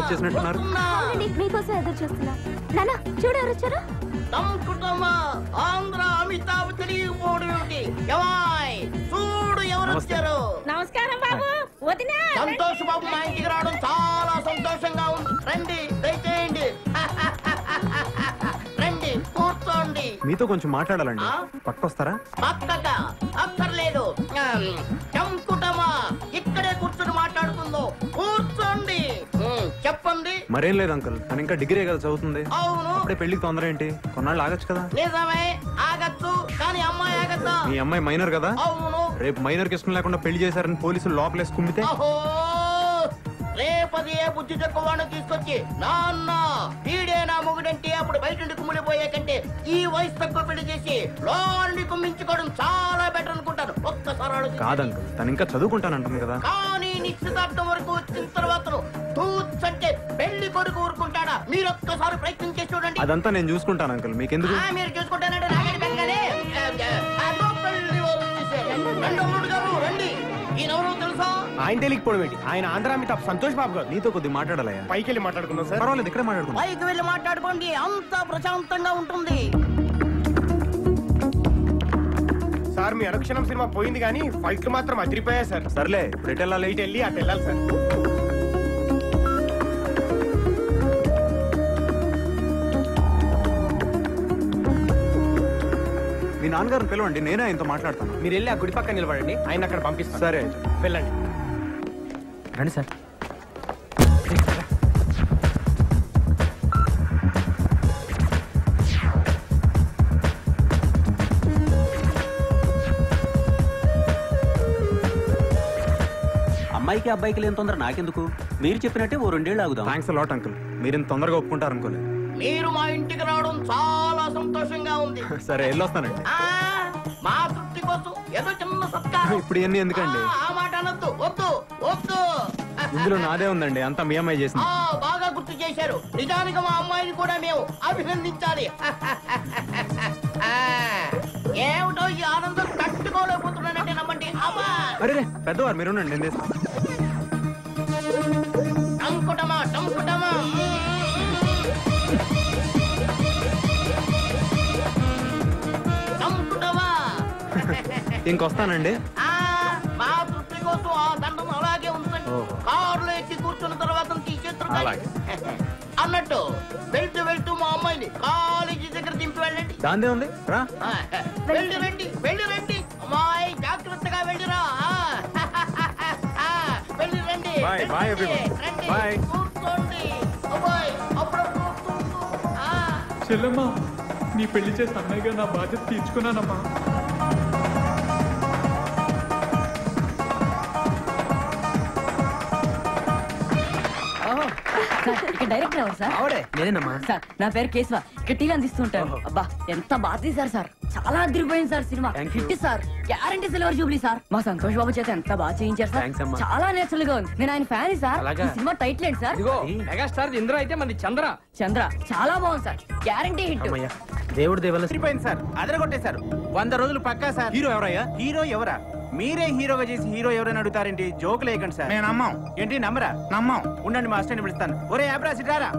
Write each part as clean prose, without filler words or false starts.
Book చేసినట్టున్నారు. మీకోసం ఎదురు చూస్తున్నా. నాన్న చూడు ఎవరు వచ్చారు. ఆంధ్ర అమితాబ్ తెలియకపోవడం ఏమిటి? చూడు ఎవరు వచ్చారు. నమస్కారం బాబు. వదినా సంతోష్ బాబు మా ఇంటికి రావడం చాలా సంతోషంగా ఉంది. రండి దయచేయండి. రండి కూర్చోండి. మీతో కొంచెం మాట్లాడాలండి. పక్కొస్తారా? పక్కక అక్కర్లేదు. చంకుటమా ఇక్కడే కూర్చొని మాట్లాడుకుందాం. కూర్చోండి. చెప్పండి. మరేం లేదు అంకుల్, తను ఇంకా డిగ్రీ కదా చదువుతుంది. అవును. అప్పుడే పెళ్లికి తొందర ఏంటి? కొన్నాళ్ళు ఆగచ్చు కదా. నిజమే ఆగచ్చు, కానీ అమ్మాయి ఆగద్దా? మీ అమ్మాయి మైనర్ కదా. అవును. రేపు మైనర్ కి ఇష్టం లేకుండా పెళ్లి చేశారని పోలీసులు లోపలేసి కుమ్మితే రేపది ఏ బుద్ధి చెక్కవాడిని తీసుకొచ్చి నాన్న వీడే నా మొగుడంటే అప్పుడు బయట నుండి కుమ్మిడిపోయే కంటే ఈ వయసు తక్కువ పెళ్లి చేసి లోని కుమ్మించుకోవడం చాలా బెటర్ అనుకుంటాను. ఒక్కసారి కాదంకుల్, తను ఇంకా చదువుకుంటానంటుంది కదా. కానీ నిశ్చితార్థం వరకు వచ్చిన తర్వాత తూచంటే పెళ్లి కొడుకు ఊరుకుంటాడా? మీరు ఒక్కసారి ప్రయత్నం చేసి చూడండి. అదంతా నేను చూసుకుంటాను అంకుల్, మీకెందుకు? మీరు చూసుకుంటానంటే నాగడి పెంగానే రండి. ఈయనెవరో తెలుసా? ఆయన తెలియకపోవడం ఏంటి? ఆయన ఆంధ్ర అమితాబ్ సంతోష్ బాబు గారు. నీతో కొద్దిగా మాట్లాడాలయ్యా. పైకి వెళ్ళి మాట్లాడుకుందాం సార్. పర్వాలేదు, ఇక్కడే మాట్లాడుకుందాం. పైకి వెళ్ళి మాట్లాడుకోండి, అంతా ప్రశాంతంగా ఉంటుంది. సార్ మీ అనుక్షణం సినిమా పోయింది కానీ ఫైట్లు మాత్రం అదిరిపోయాయి సార్. సర్లే, ఇప్పుడు ఎటు వెళ్ళాలి? ఇటు వెళ్ళి అటు వెళ్ళాలి సార్. మీ నాన్నగారిని పిలవండి, నేనే ఆయనతో మాట్లాడతాను. మీరు వెళ్ళి ఆ గుడి పక్కన నిలబడండి, ఆయన అక్కడ పంపిస్తాను. సరే వెళ్ళండి. రండి సార్. అమ్మాయికి అబ్బాయికి లేని తొందర నాకెందుకు? మీరు చెప్పినట్టే ఓ 2 ఏళ్ళు ఆగుదాం. థ్యాంక్స్ అలాట్ అంకుల్, మీరు ఇంత తొందరగా ఒప్పుకుంటారు అనుకోలేదు. మీరు మా ఇంటికి రావడం చాలా సంతోషంగా ఉంది. సరే వెళ్ళొస్తానండి. మా తృప్తి కోసం ఏదో చిన్న సత్కారం. ఇప్పుడు ఇవన్నీ ఎందుకండి? ఆ మాట అనొద్దు. వద్దు వద్దు. ఇందులో నాదే ఉందండి, అంతా మీ అమ్మాయి చేసింది. బాగా గుర్తు చేశారు. నిజానికి మా అమ్మాయిని కూడా మేము అభినందించాలి. ఏమిటో ఈ ఆనందం తట్టుకోలేకపోతున్నానంటే నమ్మండి. అరే పెద్దవారు మీరు ఉండండి, నేను టంకుటమా టంకుటమా. టంకుటమా ఇంకొస్తానండి. మా తృప్తి కోసం ఆ దండం అలాగే ఉంచండి. కారులో ఎక్కి కూర్చున్న తర్వాత తీసేస్తారు. అన్నట్టు వెళ్తూ వెళ్తూ మా అమ్మాయిని కాలేజీ దగ్గర దింపి వెళ్ళండి. దాందే ఉంది, రా. వెళ్ళి రండి, వెళ్ళి రండి. అమ్మాయి జాగ్రత్తగా వెళ్ళిరా. వెళ్ళి రండి. Bye everyone. బాయ్. కూర్చోండి. అబ్బాయి అప్పుడప్పుడు చెల్లమ్మా, నీ పెళ్లి చేసి అన్నయ్యగా నా బాధ్యత తీర్చుకున్నానమ్మా. డైరెక్టర్ ఎవరు సార్? ఆవిడే నేనేనమ్మా. సార్ నా పేరు కేశవ, ఇక్కడ టీవీ అందిస్తుంటాను. అబ్బా ఎంత బాగా తీశారు సార్, చాలా అదిరిపోయింది sir cinema. Hit sir, guarantee silver Jubilee sir. మా సంతోష్ బాబు చేత ఎంత బాగా చేయించారు సార్, చాలా నేచురల్ గా ఉంది. నేను ఆయన ఫ్యాన్ సార్. ఈ సినిమా టైటిల్ ఏంటి సార్? మెగాస్టార్ ఇంద్ర అయితే మంది చంద్ర. చంద్ర చాలా బాగుంది సార్, గ్యారంటీ హిట్. దేవుడి దేవల్ల సార్ అదరగొట్టేశారు. 100 రోజులు పక్కా సార్. హీరో ఎవరయ్యా? హీరో ఎవరా? మీరే హీరోగా చేసి హీరో ఎవరైనా అడుగుతారేంటి? Joke లేకండి sir. నేను నమ్మం. ఏంటి నమ్మరా? నమ్మం. ఉండండి మా అసిస్టెంట్ పిలుస్తాను. ఒరే అబ్రాసిటారా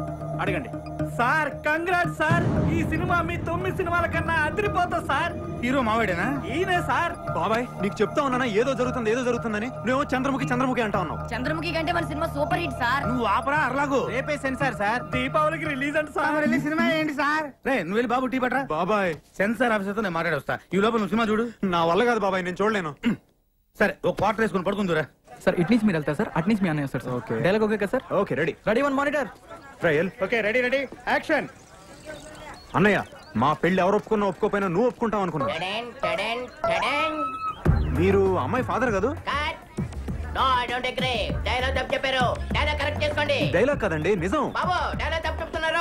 అడగండి. సార్ కంగ్రాట్స్ సార్, ఈ సినిమా మీ 9 సినిమాల కన్నా అదిరిపోతా సార్. హీరో మావాడేనా? ఈయనే సార్. బాబాయ్ నీకు చెప్తా ఉన్నానా ఏదో జరుగుతుందని, నువ్వు చంద్రముఖి అంటా ఉన్నావు. చంద్రముఖి కంటే మన సినిమా సూపర్ హిట్ సార్. నువ్వు ఆపరా అర్లాగు. రేపే సెన్సార్ సార్. దీపావళికి రిలీజ్ అంట సార్. రిలీజ్ సినిమా ఏంటి సార్? రే నువ్వు వెళ్ళి బాబు టీ పట్రా. బాబాయ్ సెన్సార్ ఆఫీసర్ తో నేను మాట్లాడొస్తా. ఈ లోపల నువ్వు సినిమా చూడు. నా వల్ల కాదు బాబాయ్, నేను చూడలేను. సరే ఒక క్వార్టర్ వేసుకుని పడుకుందురా. సార్ ఇట్ నుంచి మీరు వెళ్తారు సార్, అట్ నుంచి మీ అన్నయ్య వస్తారు సార్. ఓకే. డైలాగ్ ఓకే కదా sir? Okay ready. Ready 1 monitor. Trial. Okay ready ready action. అన్నయ్య మా పెళ్లి ఎవరు ఒప్పుకున్నా ఒప్పుకోపోయినా నువ్వు ఒప్పుకుంటావు అనుకున్నా. మీరు అమ్మాయి ఫాదర్ కాదు? డైలాగ్ కదండి, నిజం.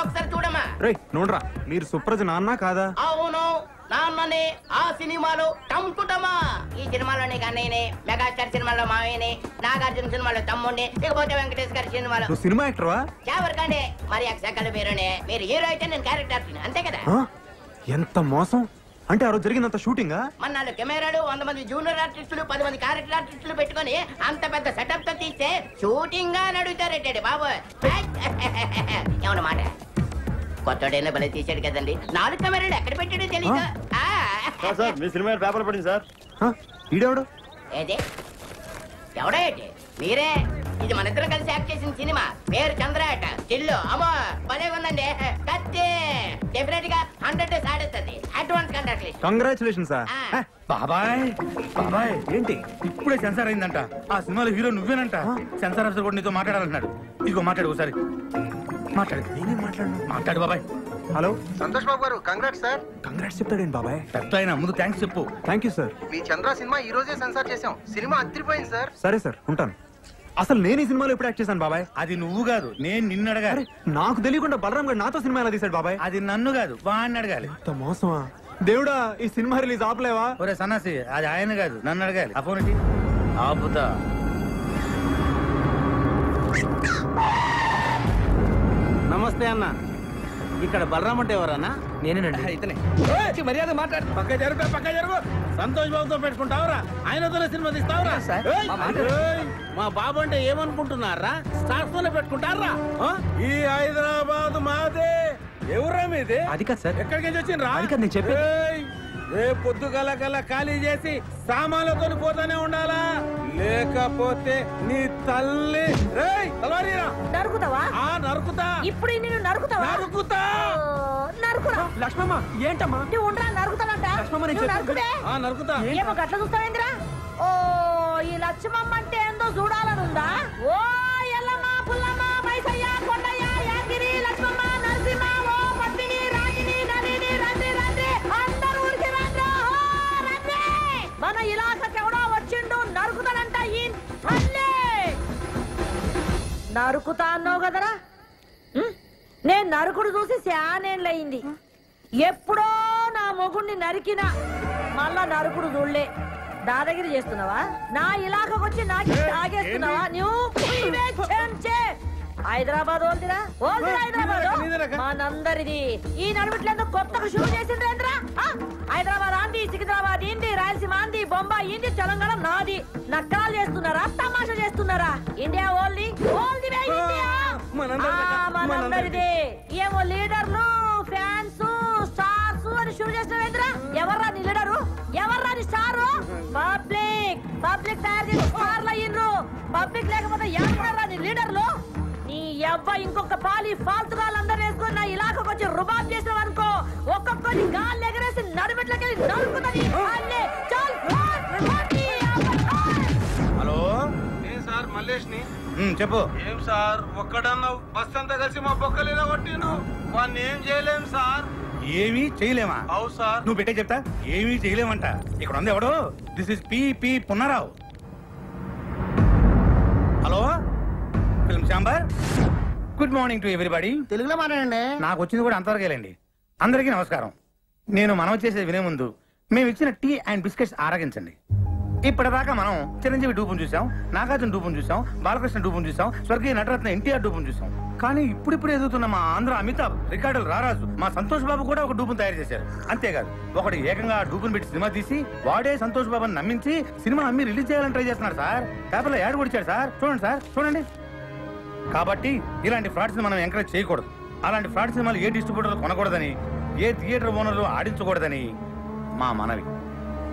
ఒకసారి చూడమ్మా. రేయ్ నోడ్రా, మీరు సుప్రజ నాన్న కాదా? అవును నాన్ననే. ఆ సినిమాలో టంకుటమా. ఈ సినిమాలోనే కన్నయ్యనే, మెగాస్టార్ సినిమాలో మావయ్యనే, నాగార్జున సినిమాలో తమ్ముడిని, ఇకపోతే వెంకటేష్ గారి సినిమాలో. నువ్వు సినిమా యాక్టర్వా? ఎవరికండి మరి అక్షకల పేరునే. మీరు హీరో అయితే నేను క్యారెక్టర్ అంతే కదా. ఎంత మోసం! అంటే ఆ రోజు జరిగినంత షూటింగా? మన 4 కెమెరాలు, 100 మంది జూనియర్ ఆర్టిస్టులు, 10 మంది క్యారెక్టర్ ఆర్టిస్టులు పెట్టుకొని అంత పెద్ద సెటప్ తో తీస్తే షూటింగ్ గా నడుగుతారేంటి బాబు? ఏమన్నమాట కొత్తడైనా భలే తీసాడు కదండి. 4 కెమెరాలు ఎక్కడ పెట్టాడో తెలీదు. మీ సినిమా పేపర్ పడింది సార్. ఈడెవడు? ఏదే ఎవడా ఏంటి? మీరే. ఇది మన ఇద్దరం కలిసి యాక్ట్ చేసిన సినిమా. పేరు చంద్రాట. చిల్లు అమ్మో భలే ఉందండి. కత్తి డెఫినెట్ గా 100 days ఆడేస్తుంది. Advance congratulation. Congratulation sir. బాబాయ్ బాబాయ్ ఏంటి ఇప్పుడే సెన్సార్ అయిందంట. ఆ సినిమాలో హీరో నువ్వేనంట. సెన్సార్ ఆఫీసర్ కూడా నీతో మాట్లాడాలన్నాడు. ఇదిగో మాట్లాడు ఒకసారి. మాట్లాడు. నేనేం మాట్లాడు బాబాయ్. హలో సంతోష్ బాబు గారు, కంగ్రాట్స్ సార్. కంగ్రాట్స్ చెప్తాడేంటి బాబాయ్? పెద్ద అయినా ముందు థ్యాంక్స్ చెప్పు. Thank you sir. Me Chandra cinema ఈ రోజే సెన్సార్ చేసాం. సినిమా అదిరిపోయింది సార్. సరే సార్, ఉంటాను. అసలు నేను ఈ సినిమాలో ఎప్పుడు యాక్ట్ చేశాను బాబాయ్? అది నువ్వు కాదు, నేను నిన్ను అడగాలి. నాకు తెలియకుండా బలరాం గారు నాతో సినిమా ఎలా తీశాడు బాబాయ్? అది నన్ను కాదు, వాడిని అడగాలి. మోసమా దేవుడా? ఈ సినిమా రిలీజ్ ఆపలేవా? ఒరే సన్నాసి, అది ఆయన కాదు, నన్ను అడగాలి. ఆ ఫోన్ ఆపుతా. నమస్తే అన్న. ఇక్కడ బలరాం అంటే ఎవరన్నా? నేనేనండి. ఇతనే. మర్యాద మాట్లాడు. పక్క జరుగు. సంతోష్ బాబుతో పెట్టుకుంటావురా? ఆయనతోనే సినిమా తీస్తావురా? మా బాబు అంటే ఏమనుకుంటున్నారా? స్టార్స్ తోనే పెట్టుకుంటారా? ఈ హైదరాబాద్ మాదే. ఎవరా మీది? అది కాదు సార్. ఎక్కడికి వచ్చిండ్రా? అది కాదు నేను చెప్పేది. రేపు పొద్దుగల ఖాళీ చేసి సామాన్లతో పోతానే ఉండాలా, లేకపోతే నీ తల్లి నరుకుతావా? నరుకుతా. ఇప్పుడు నిన్ను నరుకుతావా? నరుకుతా. నరుకురా. లక్ష్మమ్మ ఏంటమ్మా? నువ్వు ఉండరా? నరుకుతానంట. నరుకుతా. ఏమో గట్ల చూస్తావేంద్రా? ఓ ఈ లక్ష్మమ్మ అంటే ఏందో చూడాలనుందా? ఓ ఎల్లమ్మ, పుల్లమ్మ, మైసయ్య, కొండయ్య, యాగిరి, లక్ష్మమ్మ, నరసింహ, ఓ పద్మిని, రాగిని, నలిని, రండి అందరూ ఊరికి రండి. మన ఇలాకకి ఎవడో వచ్చిండు, నరుకుతానంట. ఈ తల్లి నరుకుతా అన్నావు కదరా? నేను నరుకుడు చూసి శానేళ్ళయింది. ఎప్పుడో నా మొగుణ్ణి నరికినా మళ్ళా నరుకుడు చూడలే. దాదాగిరి చేస్తున్నావా? నా ఇలాకకు వచ్చి నాకు తాగేస్తున్నావా? హైదరాబాద్ ఓల్దిరా హైదరాబాద్ మనందరిది. ఈ నడుమిట్లేందో కొత్తగా షూట్ చేసిండ్రేంద్రా? హైదరాబాద్ ఆంది, సికింద్రాబాద్ ఇంది, రాయలసీమ ఆంది, బొంబాయి ఇంది, తెలంగాణ నాది. నక్కరాలు చేస్తున్నారా? తమాషా చేస్తున్నారా? ఇండియా ఓల్ది మనందరిది. ఏమో లీడర్లు, ఫ్యాన్స్, స్టార్స్ అని షూట్ చేసినవేంద్రా? ఎవర్రా నీ లీడరు? ఎవర్రా నీ స్టారు? పబ్లిక్ తయారు చేసి స్టార్లు అయ్యిండ్రు. పబ్లిక్ లేకపోతే ఎవరా నీ లీడర్లు? నీ అవ్వ ఇంకొక పాలి ఫాల్తుగాళ్ళందరూ వేసుకొని నా ఇలాకకు వచ్చి రుబాబ్ చేసినావు అనుకో, ఒక్కొక్కరి గాలి ఎగరేసి నడుమెట్లకెళ్ళి నరుకుతుంది. హలో సార్, మల్లేష్ ని. చెప్పు. ఏం సార్, ఒక్కడన్నా బస్ అంతా కలిసి మా బొక్కలేదా కొట్టిను? వాడిని ఏం చేయలేం సార్. ఏమీ చేయలేమా? అవు సార్. నువ్వు పెట్టే చెప్తా. ఏమీ చేయలేమంట. ఇక్కడ ఉంది ఎవడు? This is P Punnarao. Hello, film chamber. Good morning to everybody. తెలుగులో మాట్లాడండి. నాకు వచ్చింది కూడా అంతవరకేలేండి. అందరికీ నమస్కారం. నేను మనం చేసేది వినే ముందు మేము ఇచ్చిన టీ అండ్ బిస్కెట్స్ ఆరగించండి. ఇప్పటిదాకా మనం చిరంజీవి డూపును చూసాం, నాగార్జున డూపును చూసాం, బాలకృష్ణ డూపును చూసాం, స్వర్గీయ నటరత్న ఎన్టీఆర్ డూపును చూసాం. కానీ ఇప్పుడు ఎదుగుతున్న మా ఆంధ్ర అమితాబ్, రికార్డులు రారాజు, మా సంతోష్ బాబు కూడా ఒక డూపును తయారు చేశారు. అంతేకాదు, ఒకటి ఏకంగా డూపును పెట్టి సినిమా తీసి వాడే సంతోష్ బాబుని నమ్మించి సినిమా అమ్మి రిలీజ్ చేయాలని ట్రై చేస్తున్నారు సార్. పేపర్లో యాడ్ కూడా ఇచ్చాడు సార్. చూడండి సార్, చూడండి. కాబట్టి ఇలాంటి ఫ్రాడ్స్ మనం ఎంకరేజ్ చేయకూడదు. అలాంటి ఫ్రాడ్ సినిమాలు ఏ డిస్ట్రిబ్యూటర్లు కొనకూడదని, ఏ థియేటర్ ఓనర్లు ఆడించకూడదని మా మనవి.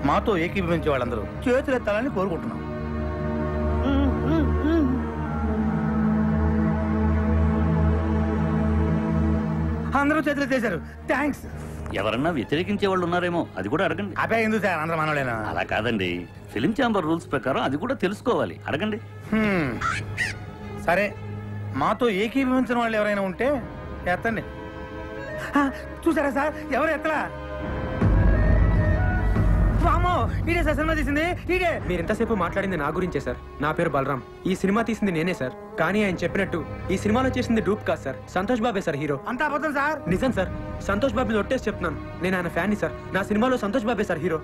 మాతో ఏకీభవించే వాళ్ళందరూ చేతులెత్తాలని కోరుకుంటున్నాం. అందరూ చేతులు చేశారు. థ్యాంక్స్. ఎవరన్నా వ్యతిరేకించే వాళ్ళు ఉన్నారేమో, అది కూడా అడగండి. అబ్బే ఎందుకు సార్, అందరూ మనోళ్ళేనా? అలా కాదండి, ఫిలిం ఛాంబర్ రూల్స్ ప్రకారం అది కూడా తెలుసుకోవాలి. అడగండి. సరే, మాతో ఏకీభవించిన వాళ్ళు ఎవరైనా ఉంటే ఎత్తండి. చూసారా సార్, ఎవరు ఎత్తలా? మీరు ఎంతసేపు మాట్లాడింది నా గురించే సార్. నా పేరు బలరాం. ఈ సినిమా తీసింది నేనే సార్. కానీ ఆయన చెప్పినట్టు ఈ సినిమాలో చేసింది డూప్ కాదు సార్, సంతోష్ బాబే సార్ హీరో. అంతా అబద్ధం సార్. నిజం సార్, సంతోష్ బాబు ఒట్టేసి చెప్తున్నాను. నేను ఆయన ఫ్యాన్ని సార్. నా సినిమాలో సంతోష్ బాబే సార్ హీరో.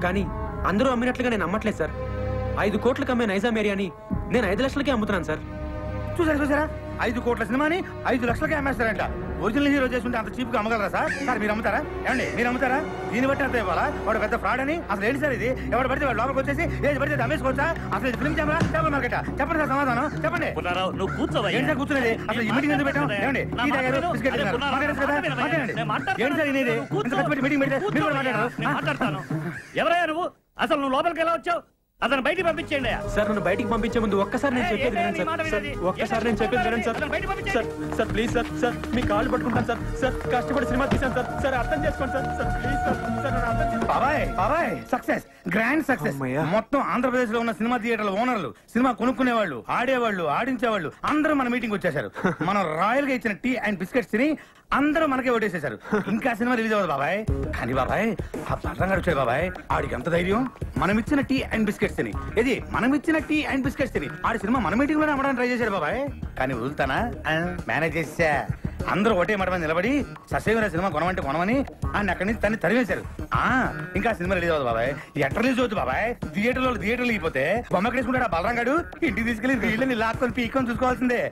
కానీ అందరూ అమ్మినట్లుగా నేను అమ్మట్లేదు సార్. 5 కోట్లకు అమ్మే నైజాం ఏరియాని నేను 5 లక్షలకే అమ్ముతున్నాను సార్. చూసారా, 5 కోట్ల సినిమాని 5 లక్షలకే అమ్మేస్తారంట. ఒరిజినల్ హీరో చేసుకుంటే అంత చీప్ గా అమ్మగలరా సార్? సార్ మీరు అమ్ముతారా? ఏమండి మీరు అమ్ముతారా? దీన్ని బట్టి అంత ఇవ్వాలా? వాడు పెద్ద ఫ్రాడ్ అని అసలు ఏంటి సార్ ఇది? ఎవరు పడితే వాడు లోపలికి వచ్చేసి ఏది పడితే అమ్మేసుకోవచ్చా? అసలు ఇది ఫిల్మ్ కెమెరా చేపల మార్కెట్? చెప్పండి సార్ సమాధానం చెప్పండి. నువ్వు కూర్చోవా? ఏంటి సార్ కూర్చునేది? అసలు ఈ మీటింగ్ ఎందుకు పెట్టాం? ఏమండి టీ తాగారు, బిస్కెట్ తిన్నారు. మాట్లాడచ్చు కదా, మాట్లాడండి. ఏంటి సార్ ఇది? ఇంత కష్టపడి మీటింగ్ పెడితే మీరు కూడా మాట్లాడారు. మాట్లాడతాను. ఎవరయ్యా నువ్వు? అసలు నువ్వు లోపలికి ఎలా వచ్చావు? అతను బయటికి పంపించేయండి. సార్ నన్ను బయటికి పంపించే ముందు ఒక్కసారి నేను చెప్పేది వినండి సార్. ఒక్కసారి నేను చెప్పేది వినండి sir. Sir please sir. Sir మీ కాళ్ళు పట్టుకుంటాను సార్. సార్ కష్టపడి సినిమా తీసాను సార్. సార్ అర్థం చేసుకోండి sir. Sir please sir. Sir నన్ను అర్థం చేసుకోండి. బాబాయ్ సక్సెస్, గ్రాండ్ సక్సెస్. మొత్తం ఆంధ్రప్రదేశ్ లో ఉన్న సినిమా థియేటర్ల ఓనర్లు, సినిమా కొనుక్కునేవాళ్ళు, ఆడేవాళ్ళు, ఆడించేవాళ్ళు అందరూ మన మీటింగ్ వచ్చేసారు. మనం రాయల్ గా ఇచ్చిన టీ అండ్ బిస్కెట్స్ తిని అందరూ మనకే ఓటేసేశారు. ఇంకా సినిమా రిలీజ్ అవ్వదు బాబాయ్. కానీ బాబాయ్ ఆ పర్రంగా వచ్చాడు బాబాయ్. ఆడికి ఎంత ధైర్యం? మనం ఇచ్చిన టీ అండ్ బిస్కెట్స్ తిని, ఇది మనం ఇచ్చిన టీ అండ్ బిస్కెట్స్ తిని ఆడి సినిమా మన మీటింగ్ లోనే అమ్మడానికి ట్రై చేశాడు బాబాయ్. కానీ వదులుతానా? మేనేజ్ చేసా. అందరూ ఒకటే మాట మీద నిలబడి ససేమిరా సినిమా కొనమంటే కొనమని ఆయన అక్కడి నుంచి తన్ని తరివేశారు. ఇంకా సినిమా రిలీజ్ అవ్వదు బాబాయ్. ఎట్లా రిలీజ్ అవుతుంది బాబాయ్? థియేటర్లో అయిపోతే బొమ్మ వేసుకుంటాడు ఆ బలరాం గాడు. ఇంటికి తీసుకెళ్లి వీళ్ళని లాక్కొని పీక్కొని చూసుకోవాల్సిందే.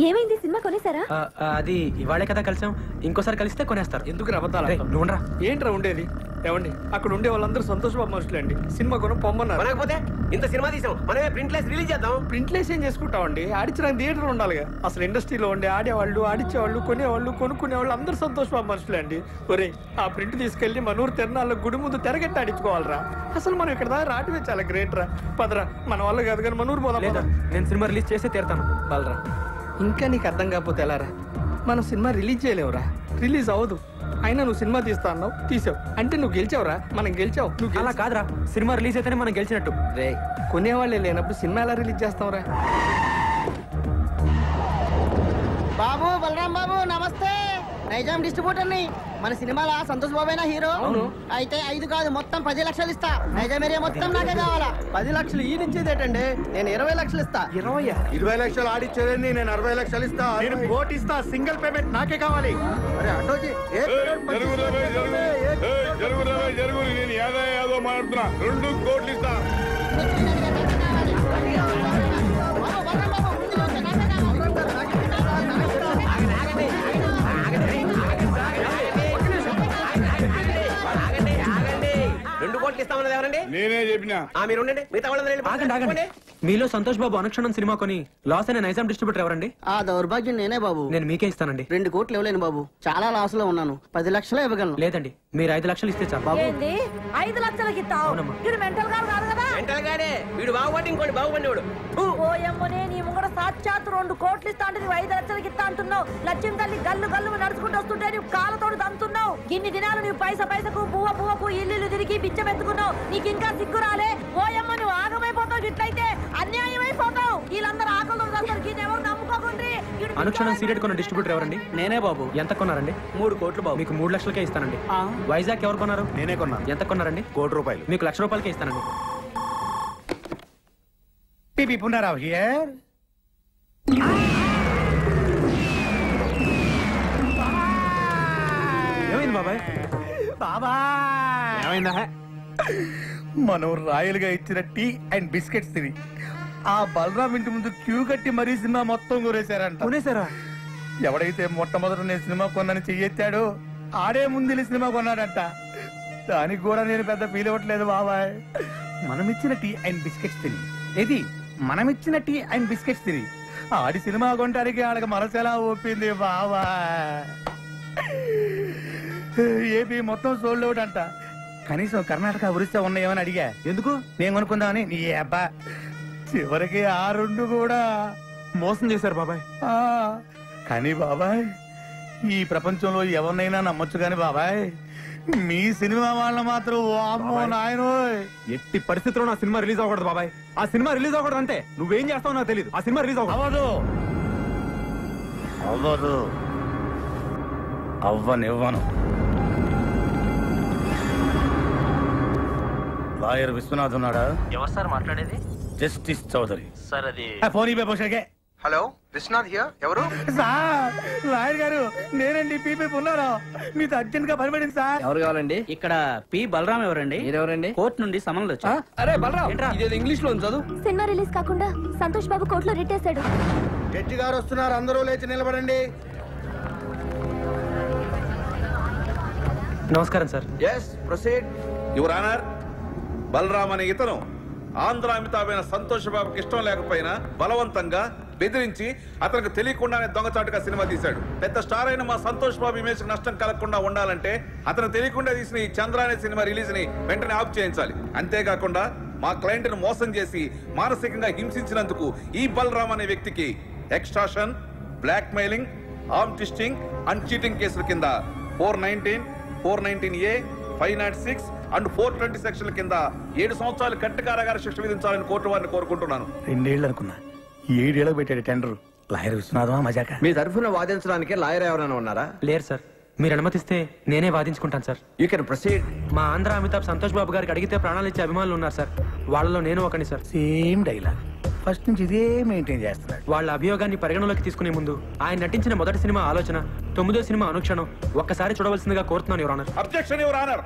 ఏమైంది? సినిమా కొనేసారా? అది ఇవాళే కదా కలిసాం. ఇంకోసారి కలిస్తే కొనేస్తారు. ఎందుకు రబద్దాలు? నువ్వురా. ఏంట్రా ఉండేది? ఏమండి అక్కడ ఉండే వాళ్ళందరూ సంతోష్ బాబు మనుషులే అండి. సినిమా కొనం పొమ్మన్నారు. మనకపోతే ఇంత సినిమా తీసాం, మనమే ప్రింట్లెస్ రిలీజ్ చేద్దాం. ప్రింట్లెస్ ఏం చేసుకుంటామండి? ఆడించడానికి థియేటర్ ఉండాలిగా. అసలు ఇండస్ట్రీలో ఉండే ఆడేవాళ్ళు, ఆడించేవాళ్ళు, కొనేవాళ్ళు, కొనుక్కునేవాళ్ళు అందరూ సంతోష్ బాబు మనుషులే అండి. ఒరే ఆ ప్రింట్ తీసుకెళ్లి మనూరు తిరణాల్లో గుడి ముందు తెరగట్టి ఆడించుకోవాలరా. అసలు మనం ఇక్కడ దాకా రావటమే చాలా గ్రేట్ రా. పదరా, మన వల్ల కాదు కానీ మనూరు పోదాం. నేను సినిమా రిలీజ్ చేస్తే తీరుతాను. బలరా ఇంకా నీకు అర్థం కాకపోతే ఎలారా? మనం సినిమా రిలీజ్ చేయలేవురా. రిలీజ్ అవ్వదు. అయినా నువ్వు సినిమా తీస్తా అన్నావు, తీసావు. అంటే నువ్వు గెలిచావురా. మనం గెలిచావు. నువ్వు అలా కాదురా. సినిమా రిలీజ్ అయితేనే మనం గెలిచినట్టు. రే కొనేవాళ్ళే లేనప్పుడు సినిమా ఎలా రిలీజ్ చేస్తావురా? బాబు బలరాం బాబు నమస్తే. నైజాం డిస్ట్రిబ్యూటర్ ని. మన సినిమాలో సంతోష్ బాబేనా హీరో? అవును. అయితే 5 కాదు మొత్తం 10 లక్షలు ఇస్తా. నైజాం ఏరియా మొత్తం నాకే కావాలా. 10 లక్షలు ఈ నుంచేదేటండి? నేను 20 లక్షలు ఇస్తా. 20 లక్షలు ఆడిచ్చేదండి. నేను 60 లక్షలు ఇస్తా. నేను కోటి ఇస్తా. సింగిల్ పేమెంట్ నాకే కావాలి. అరే అటోజీ జరుగు నేను ఏదో మాట్లాడుతున్నా. 2 కోట్లు ఇస్తా. ఇస్తామన్నది ఎవరండి? నేనే చెప్పినా. మీరు ఉండండి. మిగతా వాళ్ళందరూ మీలో సంతోష్ బాబు అనుక్షణం సినిమా కొని లాస్ అయిన నైజాం డిస్ట్రిబ్యూటర్ ఎవరండి? ఆ దౌర్భాగ్యం నేనే బాబు. నేను మీకే ఇస్తానండి. 2 కోట్లు ఇవ్వలేను బాబు. చాలా లాస్ లో ఉన్నాను. 10 లక్షలే ఇవ్వగలను. లేదండి, మీరు 5 లక్షలు ఇస్తే చాలు. బాబు 5 లక్షలకి ఇస్తావు? వీడు మెంటల్ గారు కాదు కదా. మెంటల్ గానే. వీడు బాగుపడి ఇంకోటి బాగుపడినవాడు. ఓ ఎమ్మనే నీ ముంగడ సాక్షాత్ 2 కోట్లు ఇస్తా అంటే నువ్వు 5 లక్షలకి ఇస్తా అంటున్నావు. లక్ష్యం తల్లి గల్లు గల్లు నడుచుకుంటూ వస్తుంటే నువ్వు కాళ్ళతోడు దంతున్నావు. ఇన్ని దినాలు నువ్వు పైసకు పువ్వకు ఇల్లు తిరిగి బిచ్చమెత్తుకున్నావు. నీకు ఇంకా సిగ్గు రాలే? ఓయమ్మ నువ్వు ఆగమైపోతావు. ఇట్లయితే అన్యాయం అయిపోతావు. వీళ్ళందరూ ఆకలి ఎవరు నమ్ముకోకుండ్రి. అనుక్షణం సీరియట్ కొన్న డిస్ట్రిబ్యూటర్ ఎవరండి? నేనే బాబు. ఎంత కొన్నారండి? 3 కోట్లు బాబు. మీకు 3 లక్షలకే ఇస్తానండి. వైజాగ్ ఎవరు కొన్నారు? నేనే కొన్నాను. ఎంత కొన్నారండి? 1 కోటి రూపాయలు. మీకు 1 లక్ష రూపాయలకే ఇస్తానండి. టీపీ పునరావ్ హియర్. ఏమైంది బాబాయ్? ఏమైందా? మనం రాయలుగా ఇచ్చిన టీ అండ్ బిస్కెట్స్ తిని ఆ బలరాం ఇంటి ముందు క్యూ కట్టి మరీ సినిమా మొత్తం కొనేశారంట. కొనేశారా? ఎవడైతే మొట్టమొదట నేను సినిమా కొన్నాను చెయ్యెత్తాడో ఆడే ముందు సినిమా కొన్నాడంట. దానికి కూడా నేను పెద్ద ఫీల్ అవ్వట్లేదు బాబాయ్. మనమిచ్చిన టీ అండ్ బిస్కెట్స్ తిని, ఇది మనమిచ్చిన టీ అండ్ బిస్కెట్స్ తిని ఆడి సినిమా కొనడానికి ఆడకి మనసెలా ఒప్పింది బాబాయ్. ఏపీ మొత్తం సోల్డ్ అవుట్ అంట. కనీసం కర్ణాటక ఒరిస్సా ఉన్నాయేమని అడిగా. ఎందుకు? నేను కొనుక్కుందామని. నీ అబ్బా చివరికి ఆ 2 కూడా మోసం చేశారు బాబాయ్. కానీ బాబాయ్ ఈ ప్రపంచంలో ఎవరినైనా నమ్మొచ్చు కానీ బాబాయ్ మీ సినిమా వాళ్ళ మాత్రం వామ్మో నాయనోయ్. ఎట్టి పరిస్థితుల్లో నా సినిమా రిలీజ్ అవ్వకూడదు బాబాయ్. ఆ సినిమా రిలీజ్ అవ్వకూడదు అంటే నువ్వేం చేస్తావో నాకు తెలియదు. ఆ సినిమా రిలీజ్ అవ్వదు. అవ్వనివ్వను. లాయర్ విశ్వనాథ్ ఉన్నాడా? ఎవరు సార్ మాట్లాడేది? Justice Chaudhary sir. అది ఫోన్ ఇవ్వే పోషకే. Hello Vishwanath here. ఎవరు? సార్ లాయర్ గారు నేనండి పీపీ ఉన్నారా మీతో అర్జెంట్ గా పనిపడింది సార్. ఎవరు కావాలండి? ఇక్కడ పి బలరాం ఎవరండి? మీరెవరండి? కోర్టు నుండి సమన్లు వచ్చా. అరే బలరాం, ఇదేదో ఇంగ్లీష్ లో చదువు. సినిమా రిలీజ్ కాకుండా సంతోష్ బాబు కోర్టులో రిట్టేశాడు. జడ్జి గారు వస్తున్నారు, అందరూ లేచి నిలబడండి. నమస్కారం sir. Yes proceed. Your honour, Balaram అనే ఇతను ఆంధ్ర అమితాబైన సంతోష్ బాబుకి ఇష్టం లేకపోయినా బలవంతంగా బెదిరించి అతనికి తెలియకుండానే దొంగచాటుగా సినిమా తీశాడు. పెద్ద స్టార్ అయిన మా సంతోష్ బాబు ఇమేజ్ నష్టం కలగకుండా ఉండాలంటే అతను తెలియకుండా తీసిన ఈ చంద్ర అనే సినిమా రిలీజ్ ని వెంటనే ఆఫ్ చేయించాలి. అంతేకాకుండా మా క్లయింట్ ను మోసం చేసి మానసికంగా హింసించినందుకు ఈ బలరాం అనే వ్యక్తికి extortion, blackmailing, arm twisting and cheating కేసుల కింద 419, 419A, 506 అండ్ 420 సెక్షన్ల కింద 7 సంవత్సరాలు కట్టు కారాగార శిక్ష విధించాలని కోర్టు వారిని కోరుకుంటున్నాను. 2 ఏళ్ళు అనుకున్నా, 7 ఏళ్ళకి పెట్టాడు టెండర్. లాయర్ విశ్వనాథమా మజాక? మీ తరఫున వాదించడానికి లాయర్ ఎవరైనా ఉన్నారా? లేరు సార్. మీరు అనుమతిస్తే నేనే వాదించుకుంటాను సార్. You can proceed. మా ఆంధ్ర అమితాబ్ సంతోష్ బాబు గారికి అడిగితే ప్రాణాలు ఇచ్చే అభిమానులు ఉన్నారు సార్. వాళ్ళలో నేను ఒకని సార్. సేమ్ డైలాగ్, ఫస్ట్ నుంచి ఇదే మెయింటైన్ చేస్తున్నాడు. వాళ్ళ అభియోగాన్ని పరిగణలోకి తీసుకునే ముందు ఆయన నటించిన మొదటి సినిమా ఆలోచన, 9వ సినిమా అనుక్షణం ఒక్కసారి చూడవలసిందిగా కోరుతున్నాను your honour. Objection your honour.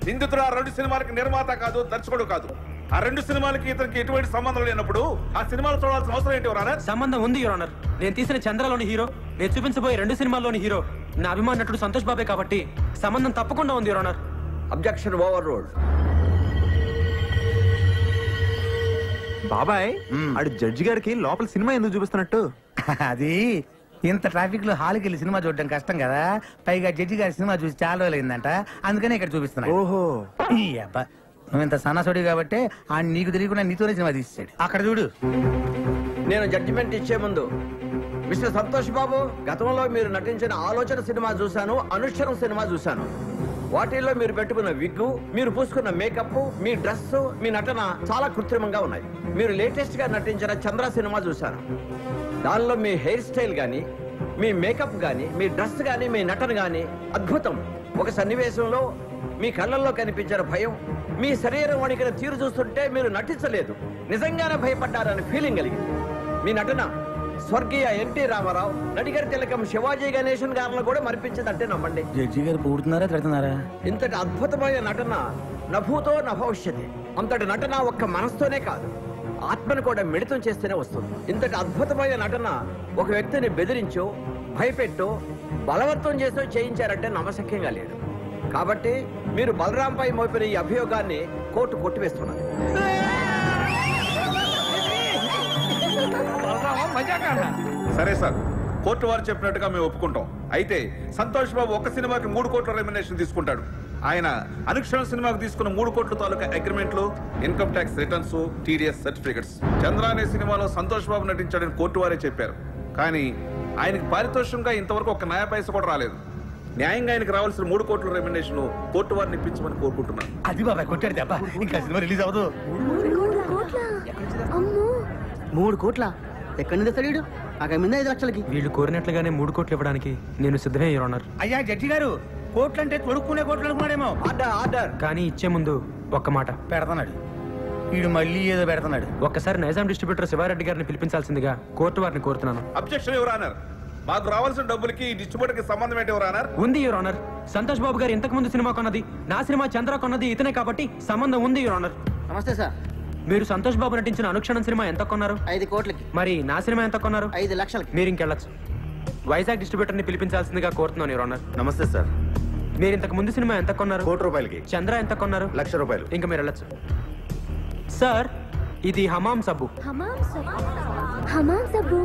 నిందితుడు ఆ 2 సినిమాలకి నిర్మాత కాదు, దర్శకుడు కాదు. ఆ 2 సినిమాలకి ఇతనికి ఎటువంటి సంబంధం లేనప్పుడు ఆ సినిమాలు చూడాల్సిన అవసరం ఏంటి యువర్ ఆనర్? సంబంధం ఉంది యువర్ ఆనర్. నేను తీసిన చంద్రలోని హీరో, నేను చూపించబోయే 2 సినిమాల్లోని హీరో నా అభిమాన నటుడు సంతోష్ బాబే కాబట్టి సంబంధం తప్పకుండా ఉంది your honour. Objection over ruled. బాబాయ్, ఆడు జడ్జి గారికి లోపల సినిమా ఎందుకు చూపిస్తున్నట్టు? అది ఇంత ట్రాఫిక్ లో హాల్కి వెళ్ళి సినిమా చూడడం కష్టం కదా, పైగా జడ్జి గారి సినిమా చూసి చాలా రోజులు అయిందంట, అందుకనే ఇక్కడ చూపిస్తున్నా. ఓహో, ఈ అబ్బా నువ్వు ఇంత సన్నసోడి కాబట్టి ఆ నీకు తెలియకుండా నీతోనే సినిమా తీసాడు. అక్కడ చూడు. నేను జడ్జిమెంట్ ఇచ్చే ముందు మిస్టర్ సంతోష్ బాబు, గతంలో మీరు నటించిన ఆలోచన సినిమా చూశాను, అనుక్షరం సినిమా చూశాను. వాటిల్లో మీరు పెట్టుకున్న విగ్గు, మీరు పూసుకున్న మేకప్, మీ డ్రెస్, మీ నటన చాలా కృత్రిమంగా ఉన్నాయి. మీరు లేటెస్ట్ గా నటించిన చంద్ర సినిమా చూశాను. దానిలో మీ హెయిర్ స్టైల్ గానీ, మీ మేకప్ గానీ, మీ డ్రెస్ గానీ, మీ నటన గానీ అద్భుతం. ఒక సన్నివేశంలో మీ కళ్ళల్లో కనిపించిన భయం, మీ శరీరం వణికిన తీరు చూస్తుంటే మీరు నటించలేదు, నిజంగానే భయపడ్డారని ఫీలింగ్ కలిగింది. మీ నటన స్వర్గీయ ఎన్టీ రామారావు, నడిగర్ తిలకం శివాజీ గణేశన్ గారిలో కూడా మరిపించిందంటే నమ్మండి. జడ్జి గారు పూడుతున్నారా తిడుతున్నారా? ఇంతటి అద్భుతమైన నటన నభూతో నభవిష్యతి. అంతటి నటన ఒక్క మనసుతోనే కాదు, ఆత్మను కూడా మిళితం చేస్తేనే వస్తుంది. ఇంతటి అద్భుతమైన నటన ఒక వ్యక్తిని బెదిరించో, భయపెట్టో, బలవంతం చేసో చేయించారంటే నమ్మశక్యంగా లేదు. కాబట్టి మీరు బలరాంపై మోపిన ఈ అభియోగాన్ని కోర్టు కొట్టివేస్తున్నది. సరే సార్, కోర్టు వారు చెప్పినట్టుగా మేము ఒప్పుకుంటాం. అయితే సంతోష్ బాబు ఒక్క సినిమాకి 3 కోట్ల రెమ్యునరేషన్ తీసుకుంటాడు. ఆయన అనుక్షణ సినిమాకు తీసుకున్న 3 కోట్ల తాలూకా అగ్రిమెంట్లు, income tax returns, TDS certificates. Chandra అనే సినిమాలో సంతోష్ బాబు నటించాడని కోర్టు వారే చెప్పారు. కానీ ఆయనకి పారితోషికంగా ఇంతవరకు ఒక నయా పైస కూడా రాలేదు. న్యాయంగా ఆయనకు రావాల్సిన 3 కోట్ల రెమ్యునరేషన్ కోర్టు వారిని ఇప్పించమని కోరుకుంటున్నాను. అది బాబాయ్ కొట్టాడు దెబ్బ, ఇంకా సినిమా రిలీజ్ అవ్వదు. 3 కోట్ల ఎక్కడి నుంచి తెస్తాడు? అక్కడ మీద 5 లక్షలకి. వీళ్ళు కోరినట్లుగానే 3 కోట్లు ఇవ్వడానికి నేను సిద్ధమే యువర్ ఆనర్. అయ్యా జడ్జి గారు, కోట్లు అంటే తొడుక్కునే కోట్లు అనుకున్నాడేమో. కానీ ఇచ్చే ముందు ఒక్క మాట పెడతాడు. వీడు మళ్ళీ ఏదో పెడతాడు. ఒక్కసారి నైజాం డిస్ట్రిబ్యూటర్ శివారెడ్డి గారిని పిలిపించాల్సిందిగా కోర్టు వారిని కోరుతున్నాను. Objection your honour. మాకు రావాల్సిన డబ్బులకి ఈ డిస్ట్రిబ్యూటర్ కి సంబంధం ఏంటి యువర్ ఆనర్? ఉంది యువర్ ఆనర్. సంతోష్ బాబు గారు ఇంతకు ముందు సినిమా కొన్నది, నా సినిమా చంద్ర కొన్నది ఇతనే కాబట్టి సంబంధం ఉంది యువర్ ఆనర్. నమస్తే సార్. మీరు సంతోష్ బాబు నటించిన అనుక్షణం సినిమా ఎంత కొన్నారు? 5 కోట్లకి. మరి నా సినిమా ఎంత కొన్నారు? 5 లక్షలకి. మీరు ఇంకెళ్ళచ్చు. వైజాగ్ డిస్ట్రిబ్యూటర్ ని పిలిపించాల్సిందిగా కోరుతున్నాను యువర్ ఆనర్. నమస్తే సార్. మీరు ఇంతకు ముందు సినిమా ఎంత కొన్నారు? 1 కోటి రూపాయలకి. చంద్ర ఎంత కొన్నారు? 1 లక్ష రూపాయలు. ఇంకా మీరు వెళ్ళచ్చు. సార్, ఇది హమాం సబ్బు. హమాం సబ్బు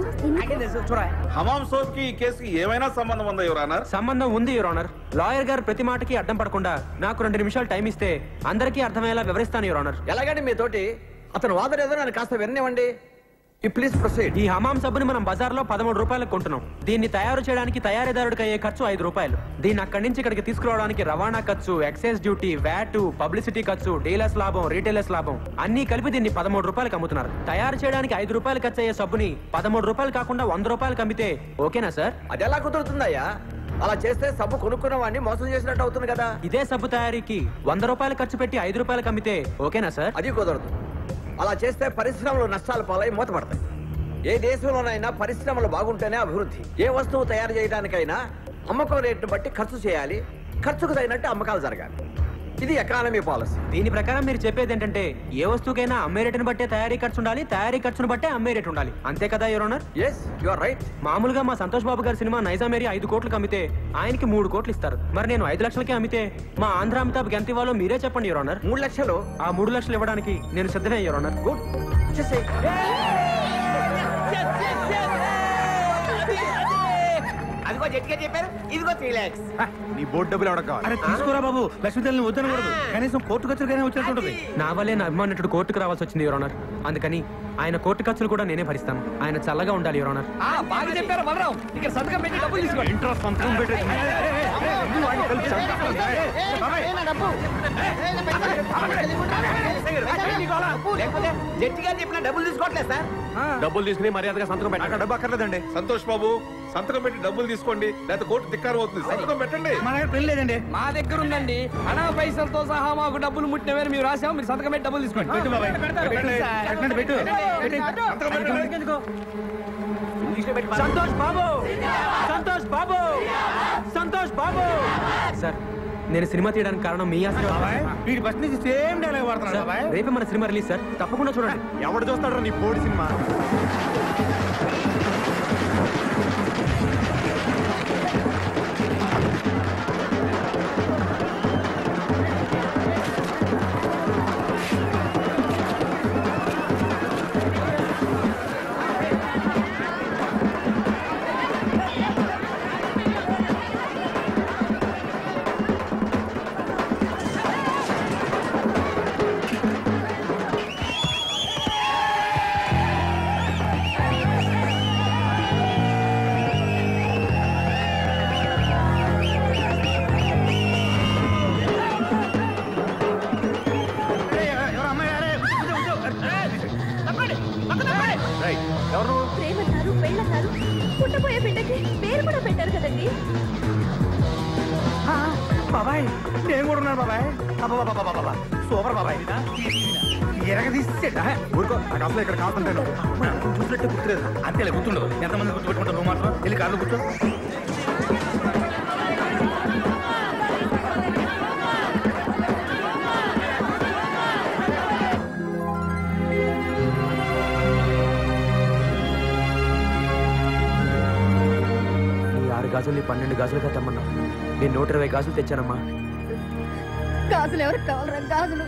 హమాం సోప్ కి ఈ కేసుకి ఏమైనా సంబంధం ఉందా యువర్ ఆనర్? సంబంధం ఉంది యువర్ ఆనర్. లాయర్ గారు ప్రతి మాటకి అడ్డం పడకుండా నాకు 2 నిమిషాలు టైం ఇస్తే అందరికీ అర్థమయ్యేలా వివరిస్తాను యువర్ ఆనర్. ఎలాగండి మీతోటి అతను వాదన ఏదో నన్ను కాస్త విననివ్వండి. Please proceed. ఈ హమాం సబ్బుని మనం బజార్లో 13 రూపాయలకు కొంటున్నాం. దీన్ని తయారు చేయడానికి తయారీదారుడికి అయ్యే ఖర్చు 5 రూపాయలు. దీన్ని అక్కడి నుంచి ఇక్కడికి తీసుకురావడానికి రవాణా ఖర్చు, ఎక్సైజ్ డ్యూటీ, వ్యాట్, పబ్లిసిటీ ఖర్చు, డీలర్స్ లాభం, రీటైలర్స్ లాభం అన్ని కలిపి దీన్ని 13 రూపాయలకు అమ్ముతున్నారు. తయారు చేయడానికి 5 రూపాయలు ఖర్చు అయ్యే సబ్బుని 13 రూపాయలు కాకుండా 100 రూపాయలకు అమ్మితే ఓకేనా సార్? అది ఎలా కుదురుతుందయ్యా? అలా చేస్తే సబ్బు కొనుక్కున్న వాడిని మోసం చేసినట్టు అవుతుంది కదా. ఇదే సబ్బు తయారీకి 100 రూపాయలు ఖర్చు పెట్టి 5 రూపాయలకు అమ్మితే ఓకేనా సార్? అది కుదరదు. అలా చేస్తే పరిశ్రమలు నష్టాలు పాలై మూతపడతాయి. ఏ దేశంలోనైనా పరిశ్రమలు బాగుంటేనే అభివృద్ధి. ఏ వస్తువు తయారు చేయడానికైనా అమ్మకం రేటును బట్టి ఖర్చు చేయాలి, ఖర్చుకు తగినట్టు అమ్మకాలు జరగాలి. ఇది ఎకానమీ పాలసీ. దీని ప్రకారం మీరు చెప్పేది ఏంటంటే ఏ వస్తువుకైనా అమ్మే రేటును బట్టే తయారీ ఖర్చు ఉండాలి, తయారీ ఖర్చును బట్టే అమ్మే రేటు ఉండాలి, అంతే కదా your honour? yes you are right. మామూలుగా మా సంతోష్ బాబు గారి సినిమా నైజాం ఏరియా 5 కోట్లకు అమ్మితే ఆయనకి 3 కోట్లు ఇస్తారు. మరి నేను 5 లక్షలకే అమ్మితే మా ఆంధ్ర అమితాబ్కి ఎంత ఇవ్వాలో మీరే చెప్పండి యువర్ ఆనర్. 3 లక్షలు. ఆ 3 లక్షలు ఇవ్వడానికి నేను సిద్ధమే యువర్ ఆనర్. గుడ్. అదిగో జట్గా చెప్పారు, ఇదిగో 3 lakhs. నీ బోర్డు డబ్బులు ఎవరికి కావాలి? అరే తీసుకోరా బాబు, లక్ష్మీదేవిని వద్దనకూడదు. కనీసం కోర్టు ఖర్చులకైనా వచ్చేస్తుంటది. నా వల్లే నా అభిమానుడు కోర్టుకు రావాల్సి వచ్చింది యువర్ ఆనర్. అందుకని ఆయన కోర్టు ఖర్చులు కూడా నేనే భరిస్తాను. ఆయన చల్లగా ఉండాలి యువర్ ఆనర్. బాగా చెప్పారు బలరాం. ఇక్కడ సంతకం పెట్టి డబ్బులు తీసుకోండి. జట్టిగా చెప్పిన డబ్బులు తీసుకోవట్లేదు సార్. డబ్బులు తీసుకుని మర్యాదగా సంతకం పెట్టండి. డబ్బు అక్కర్లేదండి. సంతోష్ బాబు సంతకం పెట్టి డబ్బులు తీసుకోండి, లేకపోతే కోర్టు ధిక్కారం అవుతుంది. సంతకం పెట్టండి. మా దగ్గర పెళ్లి లేదండి. మా దగ్గర ఉందండి. అనా పైసలతో సహా మాకు డబ్బులు ముట్టినవని మేము రాసాము. మీరు సంతకం పెట్టి డబ్బులు తీసుకోండి. పెట్టు బాబాయ్, పెట్టండి, పెట్టు. సంతోష్ బాబు, సంతోష్ బాబు, సంతోష్ బాబు. సార్ నేను సినిమా తీయడానికి కారణం మీ ఆశీర్వాదం. వీడి బస్ నుంచి సేమ్ డైలాగ్ వాడుతున్నాడు బాబాయ్. రేపే మన సినిమా రిలీజ్ సార్, తప్పకుండా చూడండి. ఎవడు చూస్తాడు నీ బోర్డు సినిమా? ప్రేమన్నారు, పెళ్ళన్నారు, పుట్టబోయే బిడ్డకి పేరు కూడా పెట్టారు కదండి. బాబాయ్ నేను కూడా ఉన్నాను బాబాయ్. బాబా సూపర్ బాబాయ్. ఎరగ తీసేట ఊరుకో, నాకు అసలు ఇక్కడ కాకుంటాను. చూసినట్టే గుర్తులేదు. అంతేలే గుర్తుండదు. ఎంతమంది గుర్తుపెట్టుకుంటారు? నువ్వు మాత్రం వెళ్ళి కార్లో కూర్చో. గాజుల్ని 12 గాజులుగా తెమ్మన్నా. నేను 120 గాజులు తెచ్చానమ్మా. గాజులు ఎవరికి కావాలరా? గాజులు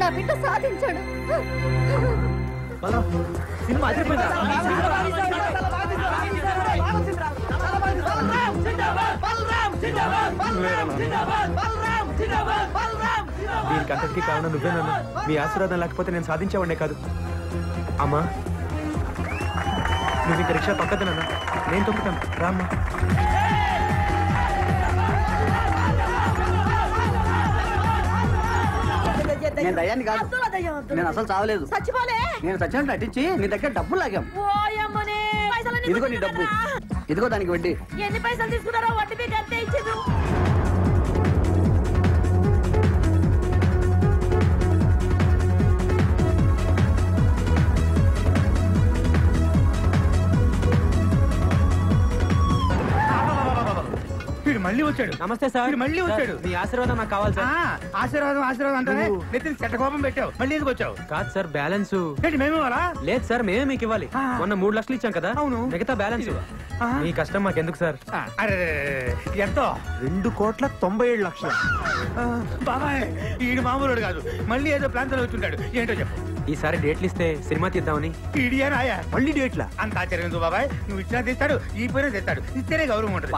నా బిడ్డ సాధించాడు. సినిమా అదిరిపోయిందా? దీనికి అంతటికీ కారణం నువ్వేనన్నా. మీ ఆశీర్వాదం లేకపోతే నేను సాధించేవాడినే కాదు. అమ్మా నువ్వు ఇంక రిక్షా పక్కదనన్నా, నేను తొక్కుతాను. రామ్మా. నేను దయ్యాన్ని కాదు. నేను అసలు చావలేదు. నేను చచ్చినట్టు నటించి నీ దగ్గర డబ్బులు లాగాం. ఇదిగో నీ డబ్బు, ఇదిగో దానికి వడ్డీ. ఎన్ని పైసలు తీసుకున్నారో వడ్డీ మీకు అంతే ఇచ్చేది. మళ్ళీ వచ్చాడు. నమస్తే సార్. మళ్ళీ వచ్చాడు. మీ ఆశీర్వాదం నాకు కావాలి సార్. ఆశీర్వాదం ఆశీర్వాదం అంటానే నెత్తిని చెట్ట కోపం పెట్టావు. మళ్ళీ ఎందుకు వచ్చావు? కాదు సార్, బ్యాలెన్స్ మేము ఇవ్వాలా? లేదు సార్, మేమే మీకు ఇవ్వాలి. మొన్న 3 లక్షలు ఇచ్చాం కదా. అవును, మిగతా బ్యాలెన్స్. మీ కష్టం మాకెందుకు సార్? అరే ఎంతో? 2,97,00,000. బాబాయ్ ఈడు మామూలు కాదు. మళ్ళీ ఏదో ప్లాన్ తో వచ్చుంటాడు. ఏంటో చెప్పు. ఈసారి డేట్లు ఇస్తే సినిమా తీద్దామని. ఇడియానాయా? మళ్ళీ డేట్లా? అంత ఆశ్చర్యం ఎందుకు బాబాయ్? నువ్వు ఇచ్చినా తీస్తాడు, ఈ పోయినా తెస్తాడు. ఇస్తేనే గౌరవం ఉంటుంది.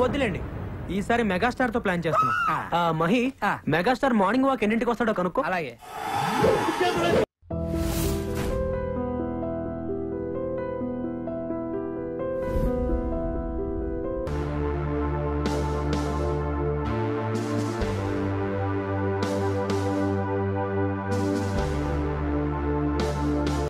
వద్దులేండి, ఈసారి మెగాస్టార్ తో ప్లాన్ చేస్తున్నాం. మహి, మెగాస్టార్ మార్నింగ్ వాక్ ఎన్నింటికి వస్తాడో కనుక్కో. అలాగే.